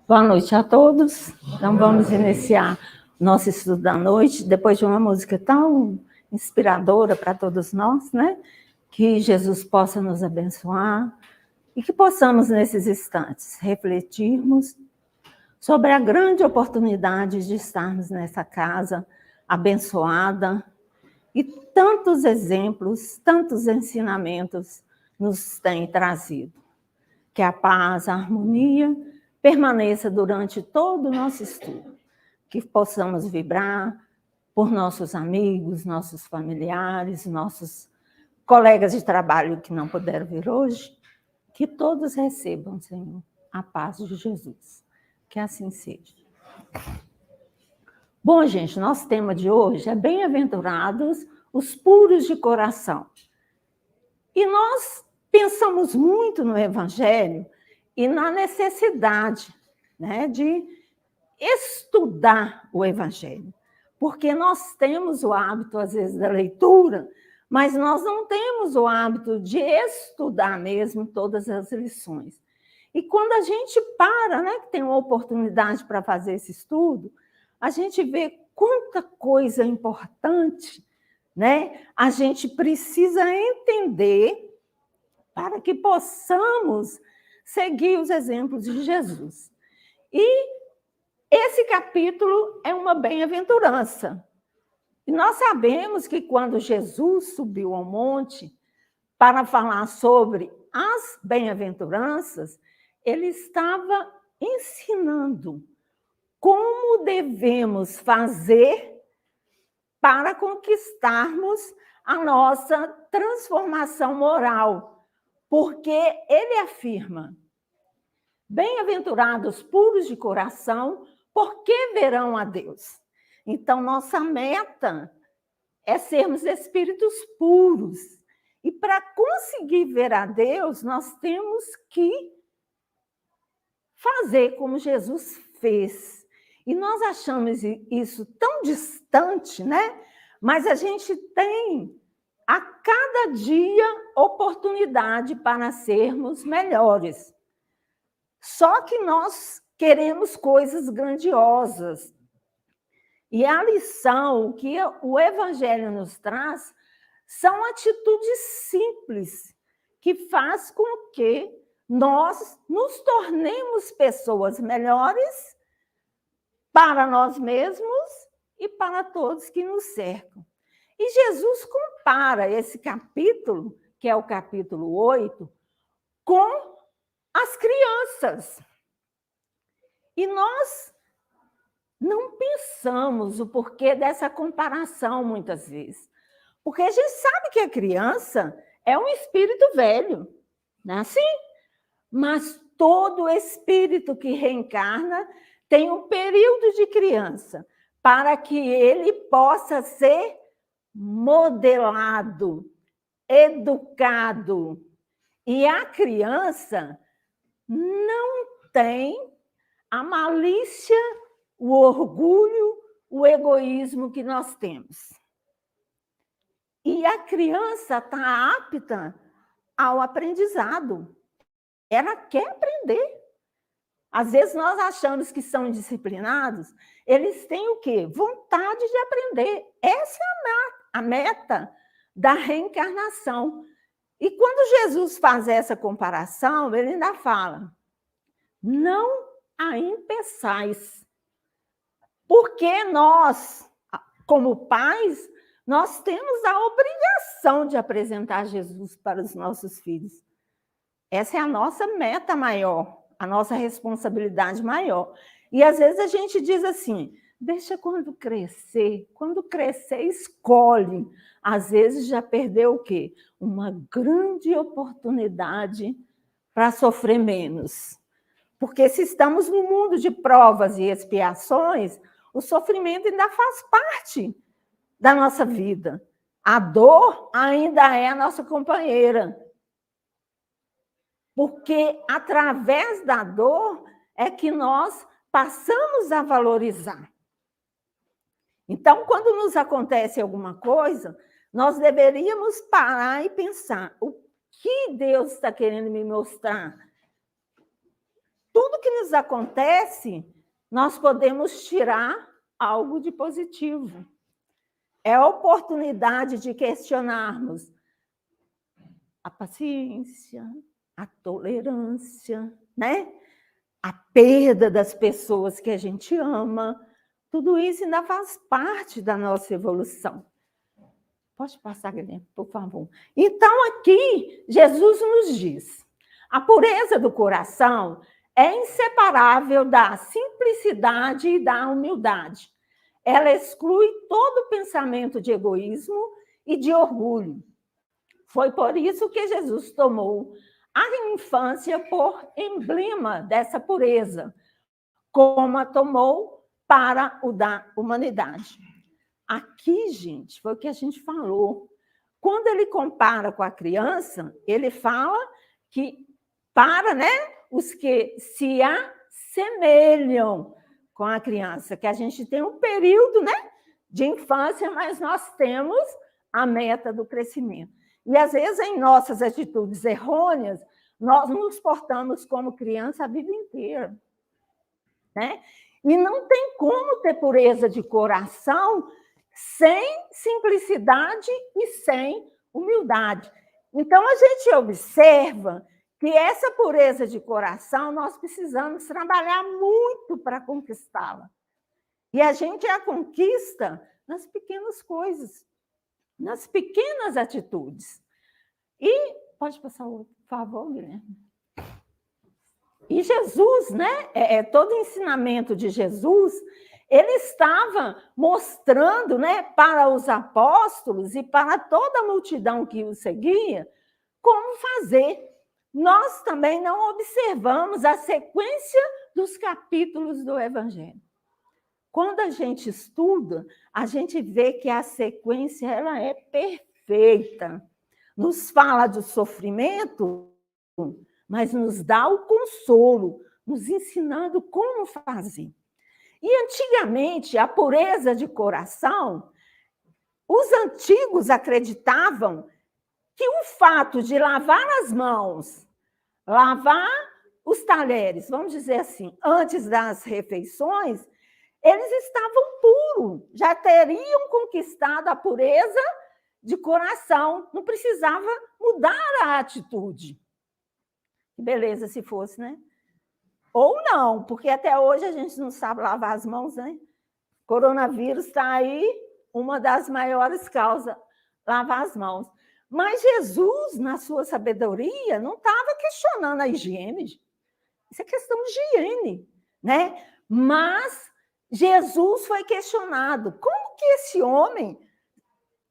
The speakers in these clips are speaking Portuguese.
Boa noite a todos. Então, vamos iniciar nosso estudo da noite, depois de uma música tão inspiradora para todos nós, né? Que Jesus possa nos abençoar e que possamos, nesses instantes, refletirmos sobre a grande oportunidade de estarmos nessa casa abençoada e tantos exemplos, tantos ensinamentos nos têm trazido. Que a paz, a harmonia permaneça durante todo o nosso estudo, que possamos vibrar por nossos amigos, nossos familiares, nossos colegas de trabalho que não puderam vir hoje, que todos recebam, Senhor, a paz de Jesus. Que assim seja. Bom, gente, nosso tema de hoje é bem-aventurados os puros de coração. E nós pensamos muito no Evangelho e na necessidade, né, de estudar o Evangelho. Porque nós temos o hábito, às vezes, da leitura, mas nós não temos o hábito de estudar mesmo todas as lições. E quando a gente para, né, que tem uma oportunidade para fazer esse estudo, a gente vê quanta coisa importante, né, a gente precisa entender para que possamos seguir os exemplos de Jesus. E esse capítulo é uma bem-aventurança. E nós sabemos que quando Jesus subiu ao monte para falar sobre as bem-aventuranças, ele estava ensinando como devemos fazer para conquistarmos a nossa transformação moral. Porque ele afirma: bem-aventurados puros de coração, porque verão a Deus. Então, nossa meta é sermos espíritos puros. E para conseguir ver a Deus, nós temos que fazer como Jesus fez. E nós achamos isso tão distante, né? Mas a gente tem a cada dia oportunidade para sermos melhores. Só que nós queremos coisas grandiosas. E a lição que o Evangelho nos traz são atitudes simples que faz com que nós nos tornemos pessoas melhores para nós mesmos e para todos que nos cercam. E Jesus compara esse capítulo, que é o capítulo 8, com as crianças. E nós não pensamos o porquê dessa comparação, muitas vezes. Porque a gente sabe que a criança é um espírito velho, não é assim? Mas todo espírito que reencarna tem um período de criança para que ele possa ser modelado, educado. E a criança não tem a malícia, o orgulho, o egoísmo que nós temos. E a criança está apta ao aprendizado. Ela quer aprender. Às vezes nós achamos que são indisciplinados, eles têm o quê? Vontade de aprender. Essa é a meta da reencarnação. E quando Jesus faz essa comparação, ele ainda fala: não a impeçais. Porque nós, como pais, nós temos a obrigação de apresentar Jesus para os nossos filhos. Essa é a nossa meta maior, a nossa responsabilidade maior. E às vezes a gente diz assim: deixa quando crescer escolhe. Às vezes já perdeu o quê? Uma grande oportunidade para sofrer menos. Porque se estamos no mundo de provas e expiações, o sofrimento ainda faz parte da nossa vida. A dor ainda é a nossa companheira. Porque através da dor é que nós passamos a valorizar. Então, quando nos acontece alguma coisa, nós deveríamos parar e pensar: o que Deus está querendo me mostrar? tudo que nos acontece, nós podemos tirar algo de positivo. É a oportunidade de questionarmos a paciência, a tolerância, né? A perda das pessoas que a gente ama. Tudo isso ainda faz parte da nossa evolução. Pode passar, Guilherme, por favor. Então, aqui, Jesus nos diz: a pureza do coração é inseparável da simplicidade e da humildade. Ela exclui todo pensamento de egoísmo e de orgulho. Foi por isso que Jesus tomou a infância por emblema dessa pureza, como a tomou para o da humanidade. Aqui, gente, foi o que a gente falou. Quando ele compara com a criança, ele fala que para, né, os que se assemelham com a criança, que a gente tem um período, né, de infância, mas nós temos a meta do crescimento. E, às vezes, em nossas atitudes errôneas, nós nos portamos como criança a vida inteira, né? E não tem como ter pureza de coração sem simplicidade e sem humildade. Então, a gente observa que essa pureza de coração nós precisamos trabalhar muito para conquistá-la. E a gente a conquista nas pequenas coisas, nas pequenas atitudes. E, pode passar o favor, Guilherme? E Jesus, né? Todo o ensinamento de Jesus, ele estava mostrando, né, para os apóstolos e para toda a multidão que o seguia, como fazer. Nós também não observamos a sequência dos capítulos do Evangelho. Quando a gente estuda, a gente vê que a sequência ela é perfeita. Nos fala do sofrimento, mas nos dá o consolo, nos ensinando como fazer. E, antigamente, a pureza de coração, os antigos acreditavam que o fato de lavar as mãos, lavar os talheres, vamos dizer assim, antes das refeições, eles estavam puros, já teriam conquistado a pureza de coração, não precisava mudar a atitude. Que beleza se fosse, né? Ou não, porque até hoje a gente não sabe lavar as mãos, né? Coronavírus está aí, uma das maiores causas, lavar as mãos. Mas Jesus, na sua sabedoria, não estava questionando a higiene. Isso é questão de higiene, né? Mas Jesus foi questionado. Como que esse homem,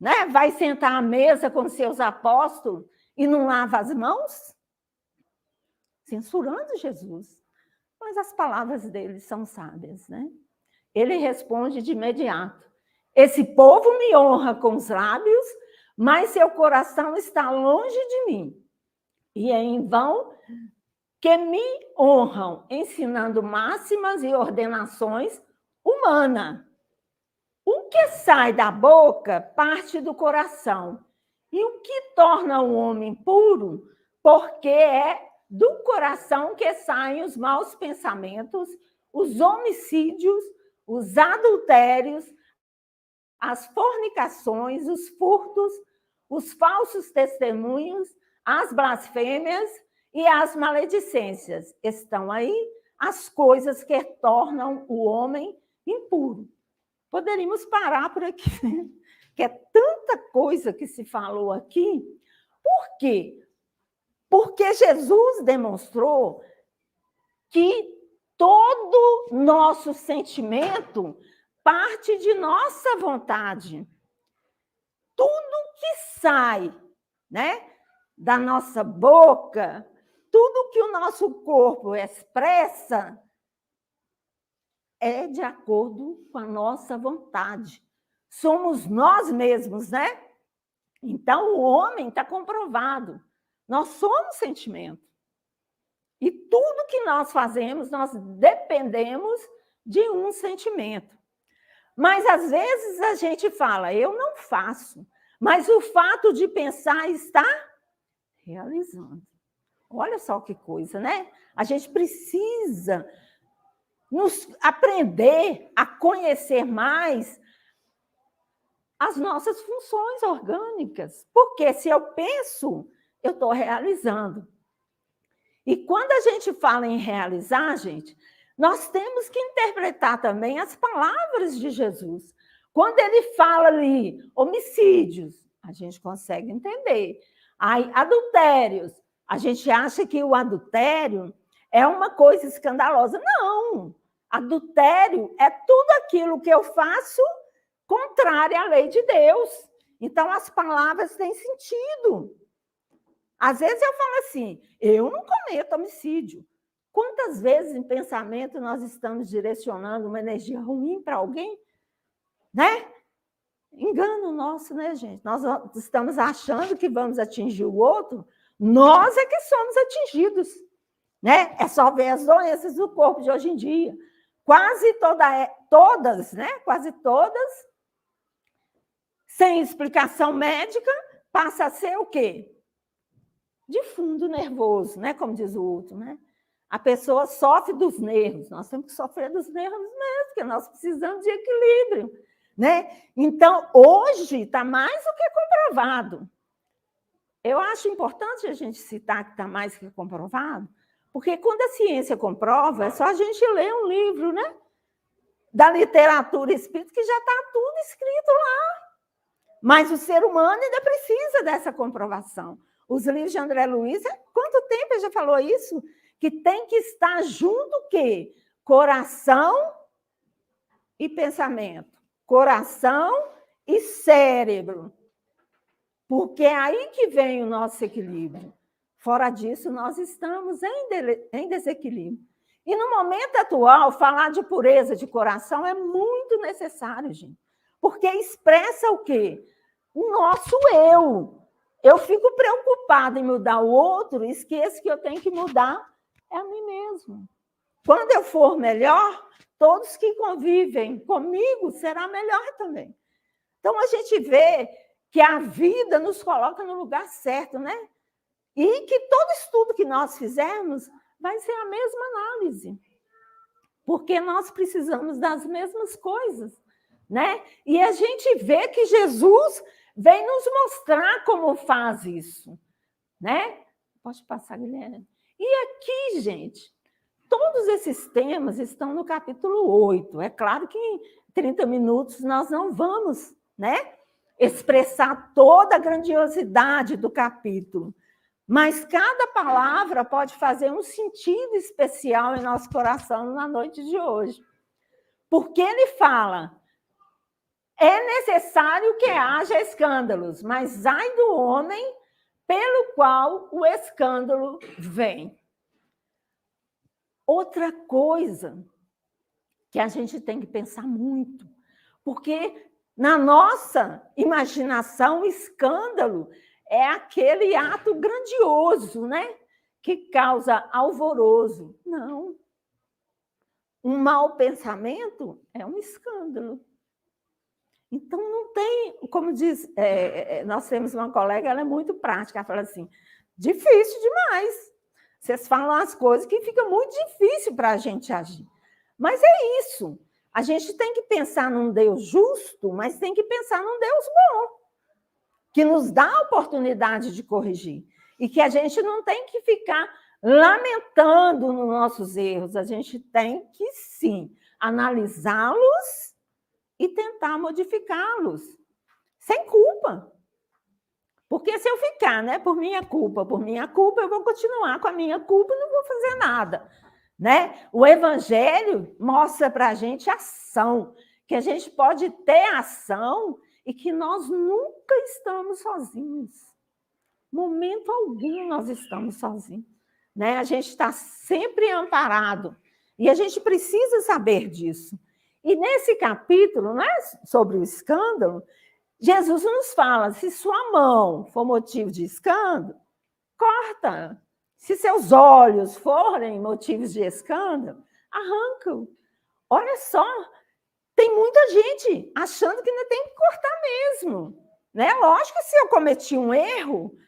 né, vai sentar à mesa com seus apóstolos e não lava as mãos? Censurando Jesus. Mas as palavras dele são sábias, né? Ele responde de imediato: esse povo me honra com os lábios, mas seu coração está longe de mim. E é em vão que me honram, ensinando máximas e ordenações humanas. O que sai da boca parte do coração. E o que torna o homem puro? Porque é do coração que saem os maus pensamentos, os homicídios, os adultérios, as fornicações, os furtos, os falsos testemunhos, as blasfêmias e as maledicências. Estão aí as coisas que tornam o homem impuro. Poderíamos parar por aqui, né? Que é tanta coisa que se falou aqui. Por quê? Porque Jesus demonstrou que todo nosso sentimento parte de nossa vontade. Tudo que sai, né, da nossa boca, tudo que o nosso corpo expressa é de acordo com a nossa vontade. Somos nós mesmos, né? Então, o homem está comprovado. Nós somos sentimento. E tudo que nós fazemos, nós dependemos de um sentimento. Mas, às vezes, a gente fala, eu não faço. Mas o fato de pensar está realizando. Olha só que coisa, né? A gente precisa nos aprender a conhecer mais as nossas funções orgânicas. Porque se eu penso, eu estou realizando. E quando a gente fala em realizar, gente, nós temos que interpretar também as palavras de Jesus. Quando ele fala ali, homicídios, a gente consegue entender. Aí, adultérios, a gente acha que o adultério é uma coisa escandalosa. Não! Adultério é tudo aquilo que eu faço contrário à lei de Deus. Então, as palavras têm sentido. Às vezes eu falo assim, eu não cometo homicídio. Quantas vezes em pensamento nós estamos direcionando uma energia ruim para alguém? Né? Engano nosso, né, gente? Nós estamos achando que vamos atingir o outro, nós é que somos atingidos. Né? É só ver as doenças do corpo de hoje em dia. Quase todas, né? Quase todas, sem explicação médica, passa a ser o quê? De fundo nervoso, né? Como diz o outro, né? A pessoa sofre dos nervos. Nós temos que sofrer dos nervos mesmo, porque nós precisamos de equilíbrio, né? Então, hoje está mais do que comprovado. Eu acho importante a gente citar que está mais que comprovado, porque quando a ciência comprova, é só a gente ler um livro, né? Da literatura espírita, que já está tudo escrito lá. Mas o ser humano ainda precisa dessa comprovação. Os livros de André Luiz, há quanto tempo ele já falou isso? Que tem que estar junto o quê? Coração e pensamento. Coração e cérebro. Porque é aí que vem o nosso equilíbrio. Fora disso, nós estamos em desequilíbrio. E no momento atual, falar de pureza de coração é muito necessário, gente. Porque expressa o quê? O nosso eu. Eu fico preocupada em mudar o outro, esqueço que eu tenho que mudar a mim mesmo. Quando eu for melhor, todos que convivem comigo será melhor também. Então, a gente vê que a vida nos coloca no lugar certo, né? E que todo estudo que nós fizermos vai ser a mesma análise. Porque nós precisamos das mesmas coisas, né? E a gente vê que Jesus vem nos mostrar como faz isso, né? Pode passar, Guilherme. E aqui, gente, todos esses temas estão no capítulo 8. É claro que em 30 minutos nós não vamos, né, expressar toda a grandiosidade do capítulo, mas cada palavra pode fazer um sentido especial em nosso coração na noite de hoje. Porque ele fala: é necessário que haja escândalos, mas ai do homem pelo qual o escândalo vem. Outra coisa que a gente tem que pensar muito, porque na nossa imaginação, o escândalo é aquele ato grandioso, né? Que causa alvoroço. Não. Um mau pensamento é um escândalo. Então, não tem, como diz, nós temos uma colega, ela é muito prática, ela fala assim, difícil demais. Vocês falam as coisas que fica muito difícil para a gente agir. Mas é isso. A gente tem que pensar num Deus justo, mas tem que pensar num Deus bom, que nos dá a oportunidade de corrigir. E que a gente não tem que ficar lamentando nos nossos erros. A gente tem que, sim, analisá-los e tentar modificá-los, sem culpa. Porque se eu ficar, né, por minha culpa, eu vou continuar com a minha culpa e não vou fazer nada. Né? O Evangelho mostra para a gente ação, que a gente pode ter ação e que nós nunca estamos sozinhos. Momento algum nós estamos sozinhos. Né? A gente está sempre amparado. E a gente precisa saber disso. E nesse capítulo, né, sobre o escândalo, Jesus nos fala, se sua mão for motivo de escândalo, corta. Se seus olhos forem motivos de escândalo, arranca-o. Olha só, tem muita gente achando que ainda tem que cortar mesmo. Né? Lógico que se eu cometi um erro,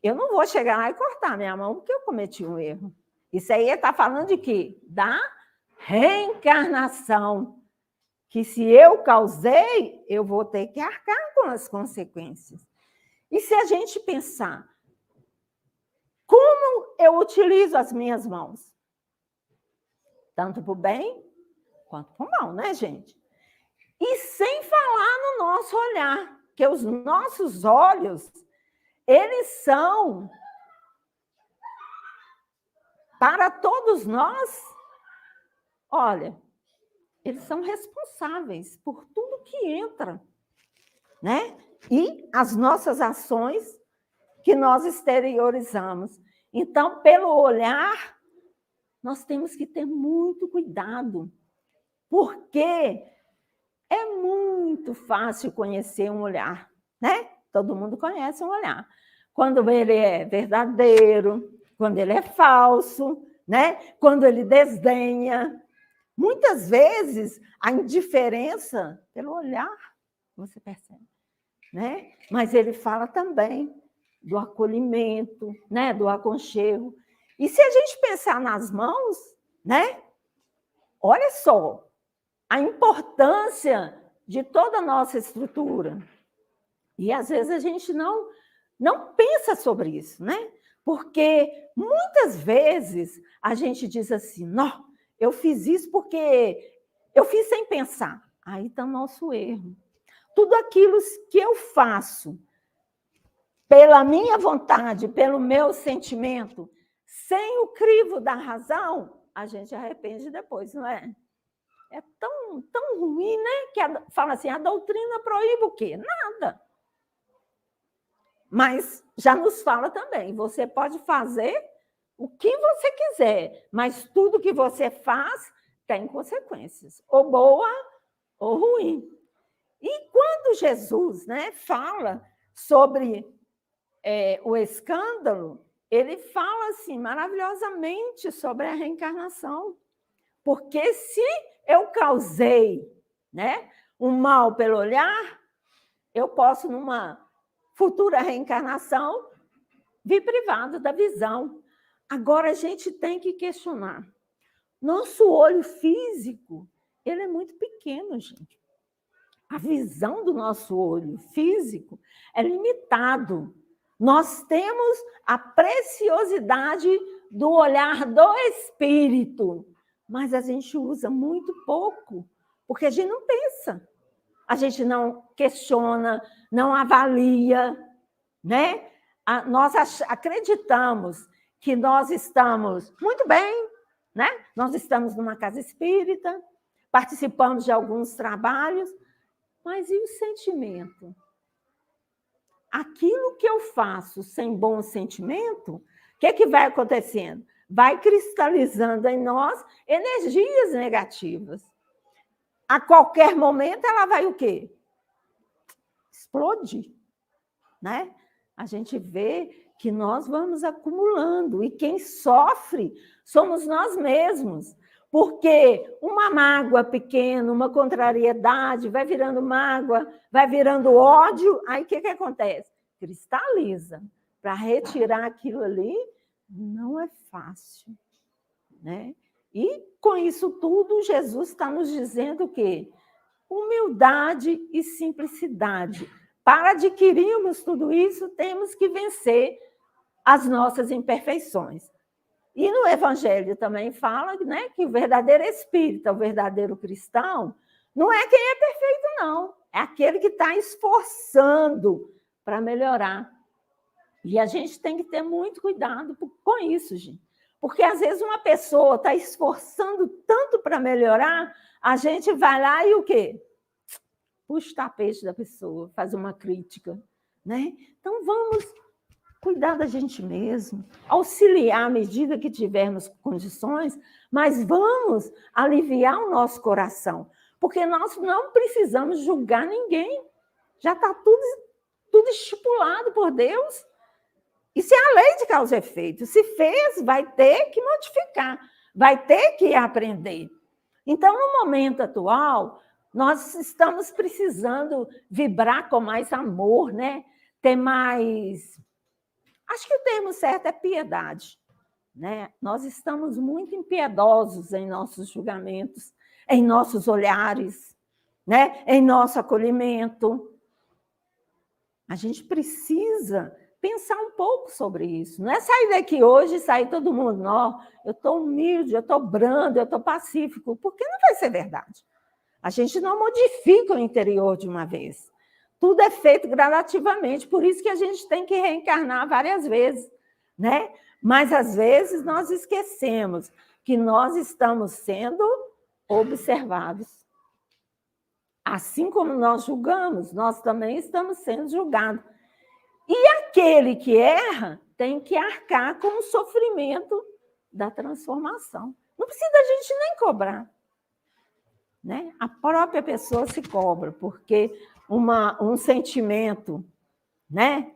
Eu não vou chegar lá e cortar minha mão porque eu cometi um erro. Isso aí está falando de quê? Da reencarnação. Que se eu causei, eu vou ter que arcar com as consequências. E se a gente pensar, como eu utilizo as minhas mãos? Tanto para o bem quanto para o mal, né, gente? E sem falar no nosso olhar, que os nossos olhos, eles são, para todos nós, olha, eles são responsáveis por tudo que entra, né? E as nossas ações que nós exteriorizamos. Então, pelo olhar, nós temos que ter muito cuidado, porque é muito fácil conhecer um olhar, né? Todo mundo conhece um olhar. Quando ele é verdadeiro, quando ele é falso, né? Quando ele desdenha. Muitas vezes, a indiferença, pelo olhar, você percebe, né? Mas ele fala também do acolhimento, né? Do aconchego. E se a gente pensar nas mãos, né? Olha só a importância de toda a nossa estrutura. E, às vezes, a gente não pensa sobre isso, né? Porque, muitas vezes, a gente diz assim, não, eu fiz isso porque eu fiz sem pensar. Aí está o nosso erro. Tudo aquilo que eu faço pela minha vontade, pelo meu sentimento, sem o crivo da razão, a gente arrepende depois, não é? É tão ruim, né? Que fala assim, a doutrina proíbe o quê? Nada. Mas já nos fala também, você pode fazer o que você quiser, mas tudo que você faz tem consequências, ou boa ou ruim. E quando Jesus, né, fala sobre o escândalo, ele fala assim maravilhosamente sobre a reencarnação. Porque se eu causei, né, um mal pelo olhar, eu posso, numa futura reencarnação, vir privado da visão. Agora, a gente tem que questionar. Nosso olho físico, ele é muito pequeno, gente. A visão do nosso olho físico é limitado. Nós temos a preciosidade do olhar do espírito, mas a gente usa muito pouco, porque a gente não pensa, a gente não questiona, não avalia, né? Nós acreditamos que nós estamos muito bem, né? Nós estamos numa casa espírita, participamos de alguns trabalhos, mas e o sentimento? Aquilo que eu faço sem bom sentimento, o que vai acontecendo? Vai cristalizando em nós energias negativas. A qualquer momento, ela vai o quê? Explodir, né? A gente vê que nós vamos acumulando, e quem sofre somos nós mesmos, porque uma mágoa pequena, uma contrariedade, vai virando mágoa, vai virando ódio, aí o que acontece? Cristaliza. Para retirar aquilo ali, não é fácil, né? E, com isso tudo, Jesus está nos dizendo o quê? Humildade e simplicidade. Para adquirirmos tudo isso, temos que vencer as nossas imperfeições. E no Evangelho também fala, né, que o verdadeiro espírita, o verdadeiro cristão, não é quem é perfeito, não. É aquele que está esforçando para melhorar. E a gente tem que ter muito cuidado com isso, gente. Porque, às vezes, uma pessoa está esforçando tanto para melhorar, a gente vai lá e o quê? Puxa o tapete da pessoa, faz uma crítica, né? Então, vamos cuidar da gente mesmo, auxiliar à medida que tivermos condições, mas vamos aliviar o nosso coração, porque nós não precisamos julgar ninguém. Já está tudo estipulado por Deus. Isso é a lei de causa e efeito. Se fez, vai ter que modificar, vai ter que aprender. Então, no momento atual, nós estamos precisando vibrar com mais amor, né? Ter mais Acho que o termo certo é piedade, né? Nós estamos muito impiedosos em nossos julgamentos, em nossos olhares, né? Em nosso acolhimento. A gente precisa pensar um pouco sobre isso. Não é sair daqui hoje e sair todo mundo, não, eu estou humilde, eu estou brando, eu estou pacífico, porque não vai ser verdade. A gente não modifica o interior de uma vez. Tudo é feito gradativamente, por isso que a gente tem que reencarnar várias vezes, né? Mas, às vezes, nós esquecemos que nós estamos sendo observados. Assim como nós julgamos, nós também estamos sendo julgados. E aquele que erra tem que arcar com o sofrimento da transformação. Não precisa a gente nem cobrar. Né? A própria pessoa se cobra, porque um sentimento, né,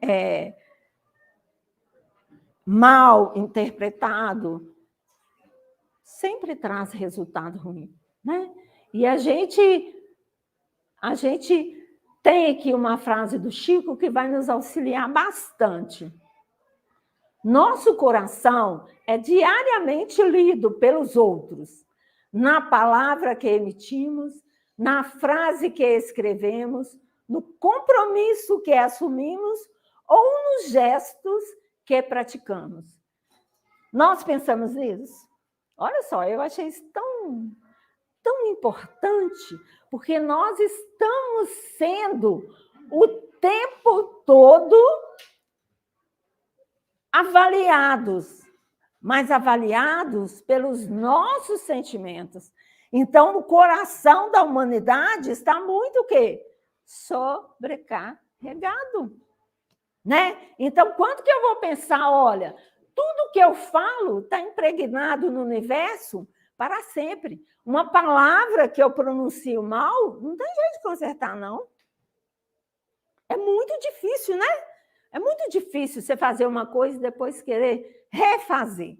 mal interpretado sempre traz resultado ruim. Né? E a gente tem aqui uma frase do Chico que vai nos auxiliar bastante. Nosso coração é diariamente lido pelos outros, na palavra que emitimos, na frase que escrevemos, no compromisso que assumimos ou nos gestos que praticamos. Nós pensamos nisso? Olha só, eu achei isso tão importante, porque nós estamos sendo o tempo todo avaliados, mas avaliados pelos nossos sentimentos. Então, o coração da humanidade está muito o quê? Sobrecarregado. Né? Então, quanto que eu vou pensar, olha, tudo que eu falo está impregnado no universo para sempre. Uma palavra que eu pronuncio mal, não tem jeito de consertar, não. É muito difícil, né? É muito difícil você fazer uma coisa e depois querer refazer.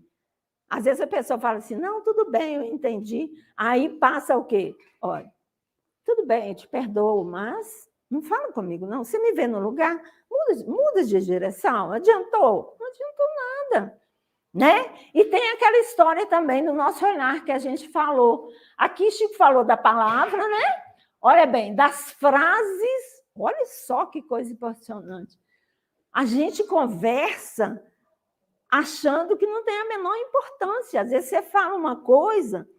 Às vezes a pessoa fala assim, não, tudo bem, eu entendi. Aí passa o quê? Olha, tudo bem, eu te perdoo, mas não fala comigo, não. Você me vê no lugar, muda de direção. Adiantou? Não adiantou nada. Né? E tem aquela história também do nosso olhar que a gente falou. Aqui Chico falou da palavra, né? Olha bem, das frases, olha só que coisa impressionante. A gente conversa achando que não tem a menor importância. Às vezes você fala uma coisa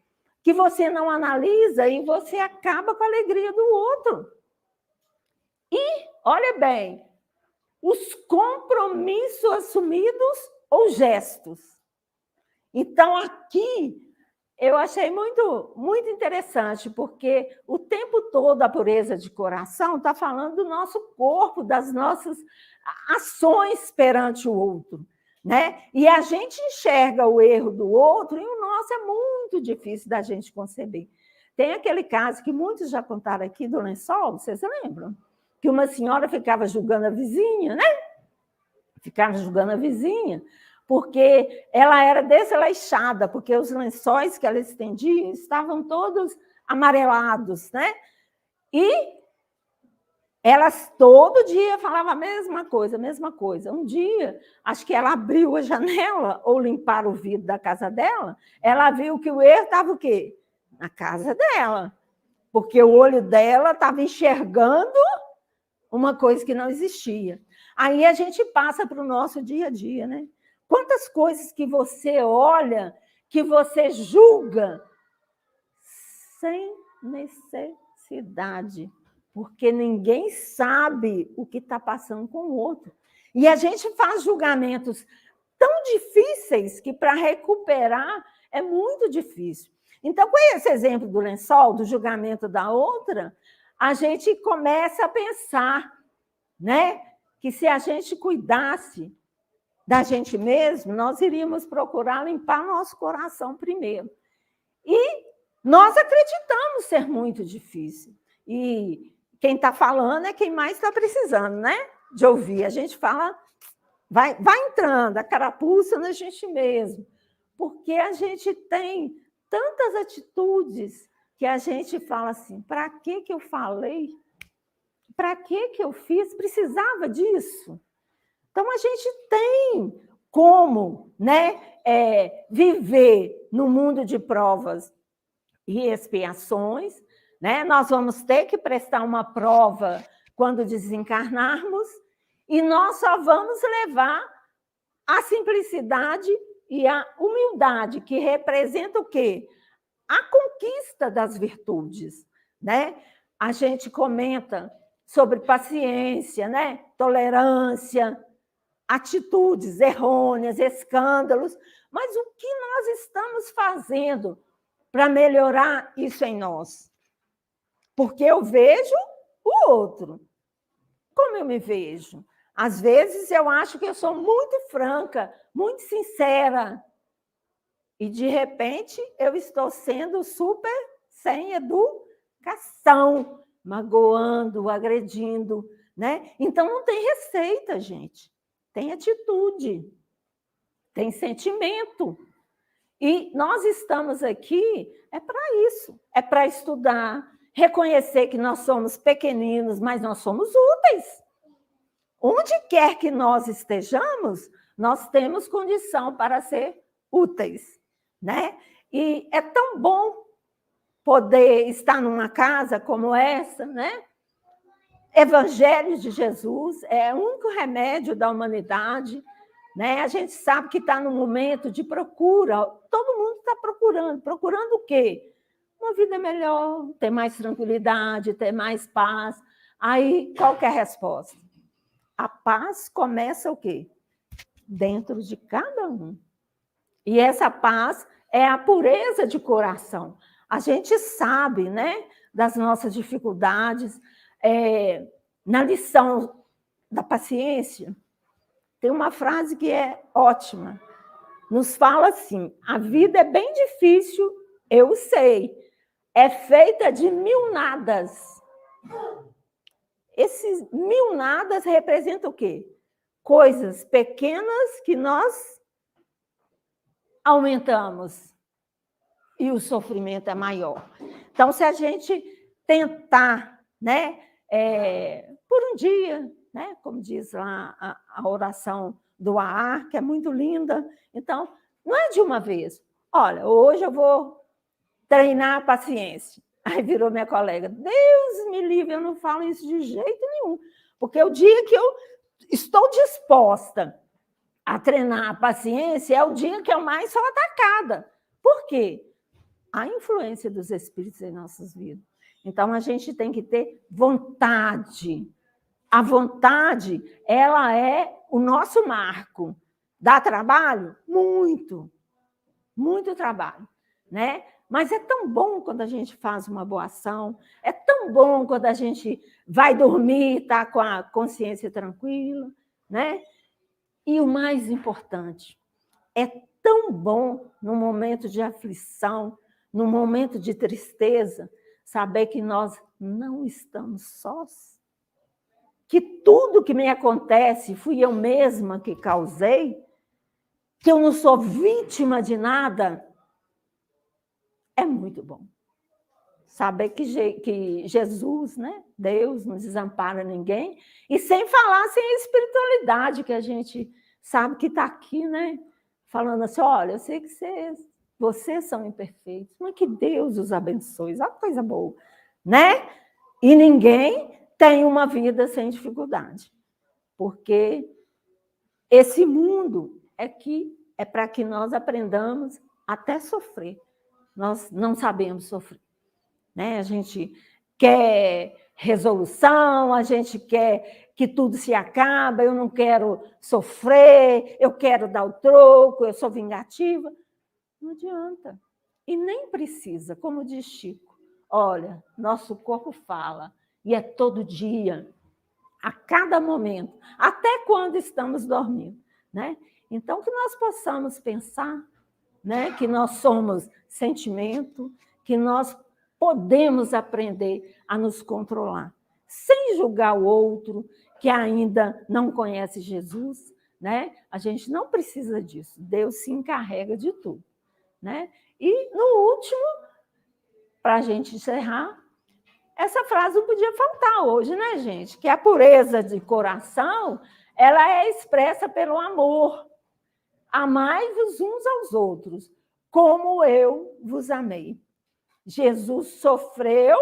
que você não analisa e você acaba com a alegria do outro. E, olha bem, os compromissos assumidos ou gestos. Então, aqui, eu achei muito interessante, porque o tempo todo a pureza de coração está falando do nosso corpo, das nossas ações perante o outro. Né? E a gente enxerga o erro do outro e o nosso é muito difícil da gente conceber. Tem aquele caso que muitos já contaram aqui do lençol, vocês lembram? Que uma senhora ficava julgando a vizinha, né? Ficava julgando a vizinha, porque ela era desleixada, porque os lençóis que ela estendia estavam todos amarelados, né? E elas todo dia falavam a mesma coisa, a mesma coisa. Um dia, acho que ela abriu a janela ou limpar o vidro da casa dela, ela viu que o erro estava o quê? Na casa dela, porque o olho dela estava enxergando uma coisa que não existia. Aí a gente passa para o nosso dia a dia, né? Quantas coisas que você olha, que você julga, sem necessidade, porque ninguém sabe o que está passando com o outro. E a gente faz julgamentos tão difíceis que para recuperar é muito difícil. Então, com esse exemplo do lençol, do julgamento da outra, a gente começa a pensar, né, que se a gente cuidasse da gente mesmo, nós iríamos procurar limpar nosso coração primeiro. E nós acreditamos ser muito difícil. E quem está falando é quem mais está precisando, né, de ouvir. A gente fala, vai entrando, a carapuça na gente mesmo, porque a gente tem tantas atitudes que a gente fala assim, para que eu falei? Para que eu fiz? Precisava disso? Então, a gente tem como, né, viver no mundo de provas e expiações, né? Nós vamos ter que prestar uma prova quando desencarnarmos, e nós só vamos levar a simplicidade e a humildade, que representa o quê? A conquista das virtudes, né? A gente comenta sobre paciência, né? Tolerância, atitudes errôneas, escândalos, mas o que nós estamos fazendo para melhorar isso em nós? Porque eu vejo o outro. Como eu me vejo? Às vezes eu acho que eu sou muito franca, muito sincera, e de repente eu estou sendo super sem educação, magoando, agredindo, né? Então não tem receita, gente. Tem atitude, tem sentimento. E nós estamos aqui para isso, para estudar, reconhecer que nós somos pequeninos, mas nós somos úteis. Onde quer que nós estejamos, nós temos condição para ser úteis, né? E é tão bom poder estar numa casa como essa, né? Evangelho de Jesus é o único remédio da humanidade, né? A gente sabe que está num momento de procura, todo mundo está procurando o quê? Uma vida melhor, ter mais tranquilidade, ter mais paz. Aí, qual que é a resposta? A paz começa o quê? Dentro de cada um. E essa paz é a pureza de coração. A gente sabe, né, das nossas dificuldades. Na lição da paciência, tem uma frase que é ótima. Nos fala assim: a vida é bem difícil, eu sei, é feita de mil nadas. Esses mil nadas representam o quê? Coisas pequenas que nós aumentamos e o sofrimento é maior. Então, se a gente tentar, né, por um dia, né, como diz lá a oração do Aar, que é muito linda, então, não é de uma vez. Olha, hoje eu vou treinar a paciência. Aí virou minha colega: Deus me livre, eu não falo isso de jeito nenhum, porque o dia que eu estou disposta a treinar a paciência é o dia que eu mais sou atacada. Por quê? A influência dos espíritos em nossas vidas. Então, a gente tem que ter vontade. A vontade, ela é o nosso marco. Dá trabalho? Muito. Muito trabalho, né? Mas é tão bom quando a gente faz uma boa ação, é tão bom quando a gente vai dormir e está com a consciência tranquila, né? E o mais importante, é tão bom no momento de aflição, no momento de tristeza, saber que nós não estamos sós, que tudo que me acontece fui eu mesma que causei, que eu não sou vítima de nada. É muito bom saber que Jesus, né, Deus, não desampara ninguém, e sem falar sem a espiritualidade, que a gente sabe que está aqui, né, falando assim: olha, eu sei que vocês são imperfeitos, mas que Deus os abençoe, olha que coisa boa, né? E ninguém tem uma vida sem dificuldade, porque esse mundo é para que nós aprendamos até sofrer. Nós não sabemos sofrer, né? A gente quer resolução, a gente quer que tudo se acabe, eu não quero sofrer, eu quero dar o troco, eu sou vingativa. Não adianta. E nem precisa, como diz Chico. Olha, nosso corpo fala, e é todo dia, a cada momento, até quando estamos dormindo, né? Então, que nós possamos pensar, né, que nós somos sentimento, que nós podemos aprender a nos controlar, sem julgar o outro que ainda não conhece Jesus, né? A gente não precisa disso, Deus se encarrega de tudo, né? E, no último, para a gente encerrar, essa frase não podia faltar hoje, né, gente? Que a pureza de coração ela é expressa pelo amor. Amai-vos uns aos outros, como eu vos amei. Jesus sofreu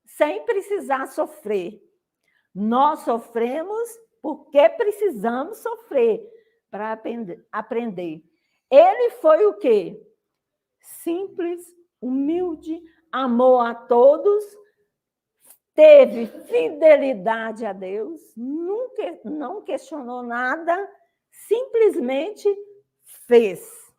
sem precisar sofrer. Nós sofremos porque precisamos sofrer para aprender. Ele foi o quê? Simples, humilde, amou a todos, teve fidelidade a Deus, nunca não questionou nada, simplesmente fez.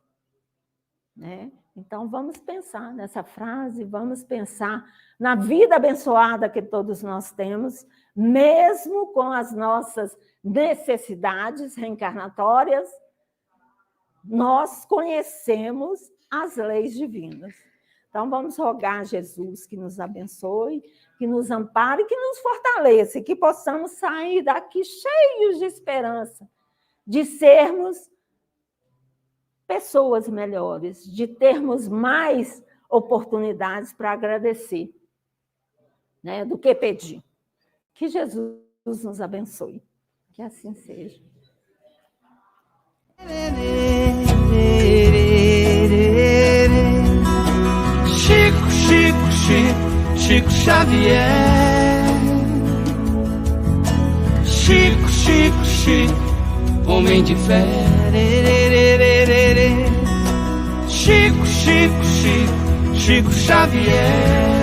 Né? Então, vamos pensar nessa frase, vamos pensar na vida abençoada que todos nós temos, mesmo com as nossas necessidades reencarnatórias, nós conhecemos as leis divinas. Então, vamos rogar a Jesus que nos abençoe, que nos ampare, que nos fortaleça, e que possamos sair daqui cheios de esperança, de sermos pessoas melhores, de termos mais oportunidades para agradecer, né, do que pedir. Que Jesus nos abençoe. Que assim seja. Chico, Chico, Chico, Chico Xavier. Chico, Chico, Chico, homem de fé. Chico, Chico, Chico, Chico Xavier.